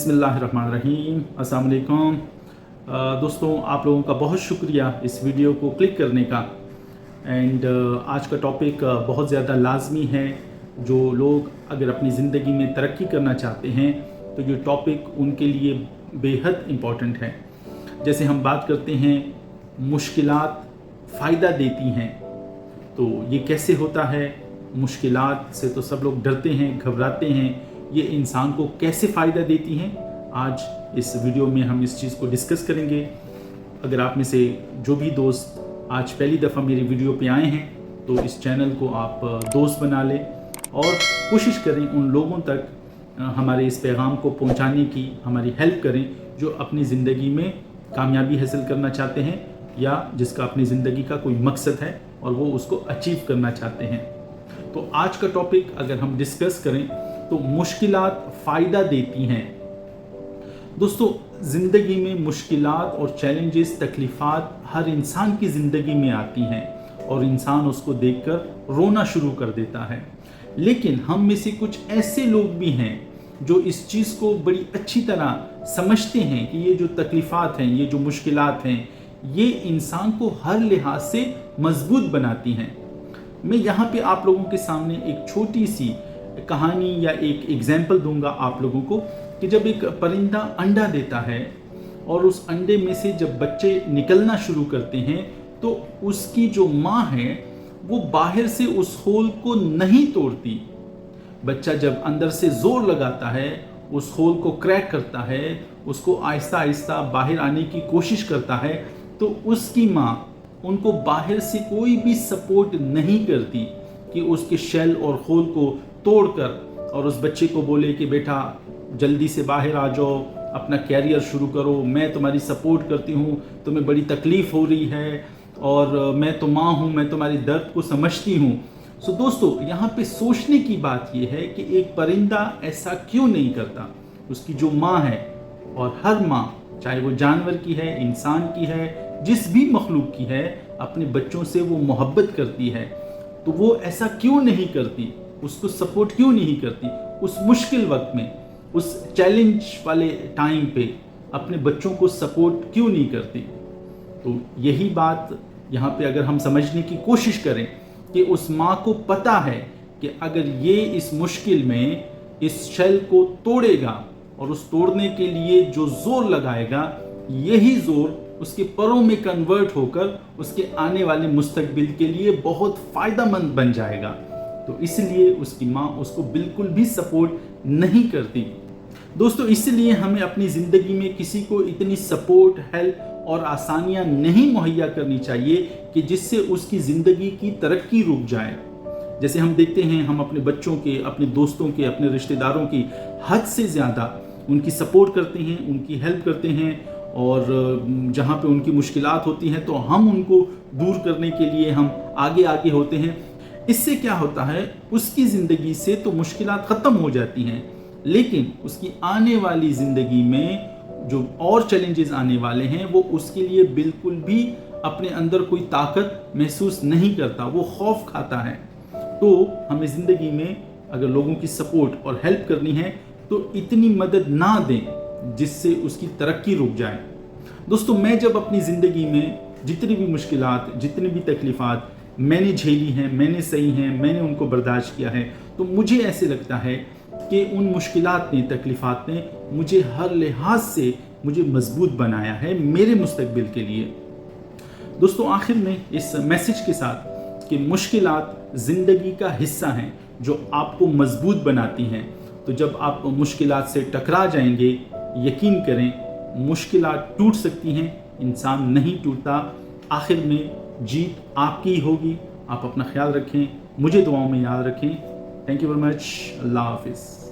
बिस्मिल्लाहिर्रहमानिर्रहीम। अस्सलाम वालेकुम। दोस्तों, आप लोगों का बहुत शुक्रिया इस वीडियो को क्लिक करने का। एंड आज का टॉपिक बहुत ज़्यादा लाजमी है। जो लोग अगर अपनी ज़िंदगी में तरक्की करना चाहते हैं तो ये टॉपिक उनके लिए बेहद इम्पॉर्टेंट है। जैसे हम बात करते हैं मुश्किलात फ़ायदा देती हैं, तो ये कैसे होता है? मुश्किलात से तो सब लोग डरते हैं, घबराते हैं। ये इंसान को कैसे फ़ायदा देती हैं, आज इस वीडियो में हम इस चीज़ को डिस्कस करेंगे। अगर आप में से जो भी दोस्त आज पहली दफ़ा मेरी वीडियो पे आए हैं तो इस चैनल को आप दोस्त बना लें और कोशिश करें उन लोगों तक हमारे इस पैगाम को पहुंचाने की, हमारी हेल्प करें जो अपनी ज़िंदगी में कामयाबी हासिल करना चाहते हैं या जिसका अपनी ज़िंदगी का कोई मकसद है और वो उसको अचीव करना चाहते हैं। तो आज का टॉपिक अगर हम डिस्कस करें तो मुश्किलात फ़ायदा देती हैं। दोस्तों, ज़िंदगी में मुश्किलात और चैलेंजेस, तकलीफ़ात हर इंसान की ज़िंदगी में आती हैं और इंसान उसको देखकर रोना शुरू कर देता है। लेकिन हम में से कुछ ऐसे लोग भी हैं जो इस चीज़ को बड़ी अच्छी तरह समझते हैं कि ये जो तकलीफ़ात हैं, ये जो मुश्किलात हैं, ये इंसान को हर लिहाज से मजबूत बनाती हैं। मैं यहाँ पे आप लोगों के सामने एक छोटी सी कहानी या एक एग्जाम्पल दूंगा आप लोगों को कि जब एक परिंदा अंडा देता है और उस अंडे में से जब बच्चे निकलना शुरू करते हैं तो उसकी जो माँ है वो बाहर से उस होल को नहीं तोड़ती। बच्चा जब अंदर से जोर लगाता है, उस होल को क्रैक करता है, उसको आहिस्ता आहिस्ता बाहर आने की कोशिश करता है, तो उसकी माँ उनको बाहर से कोई भी सपोर्ट नहीं करती कि उसके शेल और होल को तोड़कर और उस बच्चे को बोले कि बेटा जल्दी से बाहर आ जाओ, अपना कैरियर शुरू करो, मैं तुम्हारी सपोर्ट करती हूँ, तुम्हें बड़ी तकलीफ़ हो रही है और मैं तो माँ हूँ, मैं तुम्हारी दर्द को समझती हूँ। सो दोस्तों, यहाँ पे सोचने की बात यह है कि एक परिंदा ऐसा क्यों नहीं करता? उसकी जो माँ है, और हर माँ चाहे वो जानवर की है, इंसान की है, जिस भी मखलूक की है, अपने बच्चों से वो मोहब्बत करती है, तो वो ऐसा क्यों नहीं करती? उसको सपोर्ट क्यों नहीं करती? उस मुश्किल वक्त में, उस चैलेंज वाले टाइम पे अपने बच्चों को सपोर्ट क्यों नहीं करती? तो यही बात यहाँ पे अगर हम समझने की कोशिश करें कि उस माँ को पता है कि अगर ये इस मुश्किल में इस शेल को तोड़ेगा और उस तोड़ने के लिए जो जोर लगाएगा, यही जोर उसके परों में कन्वर्ट होकर उसके आने वाले मुस्तकबिल के लिए बहुत फ़ायदेमंद बन जाएगा। तो इसलिए उसकी माँ उसको बिल्कुल भी सपोर्ट नहीं करती। दोस्तों, इसलिए हमें अपनी ज़िंदगी में किसी को इतनी सपोर्ट, हेल्प और आसानियाँ नहीं मुहैया करनी चाहिए कि जिससे उसकी ज़िंदगी की तरक्की रुक जाए। जैसे हम देखते हैं, हम अपने बच्चों के, अपने दोस्तों के, अपने रिश्तेदारों की हद से ज़्यादा उनकी सपोर्ट करते हैं, उनकी हेल्प करते हैं और जहाँ पे उनकी मुश्किलात होती हैं तो हम उनको दूर करने के लिए हम आगे आगे होते हैं। इससे क्या होता है, उसकी ज़िंदगी से तो मुश्किलात ख़त्म हो जाती हैं, लेकिन उसकी आने वाली ज़िंदगी में जो और चैलेंजेस आने वाले हैं वो उसके लिए बिल्कुल भी अपने अंदर कोई ताकत महसूस नहीं करता, वो खौफ खाता है। तो हमें ज़िंदगी में अगर लोगों की सपोर्ट और हेल्प करनी है तो इतनी मदद ना दें जिससे उसकी तरक्की रुक जाए। दोस्तों, मैं जब अपनी ज़िंदगी में जितनी भी मुश्किलात, जितनी भी तकलीफ़ात मैंने झेली हैं, मैंने सही हैं, मैंने उनको बर्दाश्त किया है, तो मुझे ऐसे लगता है कि उन मुश्किलात ने, तकलीफ़ात ने मुझे हर लिहाज से मुझे मजबूत बनाया है मेरे मुस्तकबिल के लिए। दोस्तों, आखिर में इस मैसेज के साथ कि मुश्किलात ज़िंदगी का हिस्सा हैं जो आपको मजबूत बनाती हैं। तो जब आप मुश्किलात से टकरा जाएंगे, यकीन करें मुश्किलात टूट सकती हैं, इंसान नहीं टूटता। आखिर में जीत आपकी ही होगी। आप अपना ख्याल रखें, मुझे दुआओं में याद रखें। Thank you very much. अल्लाह हाफिज़।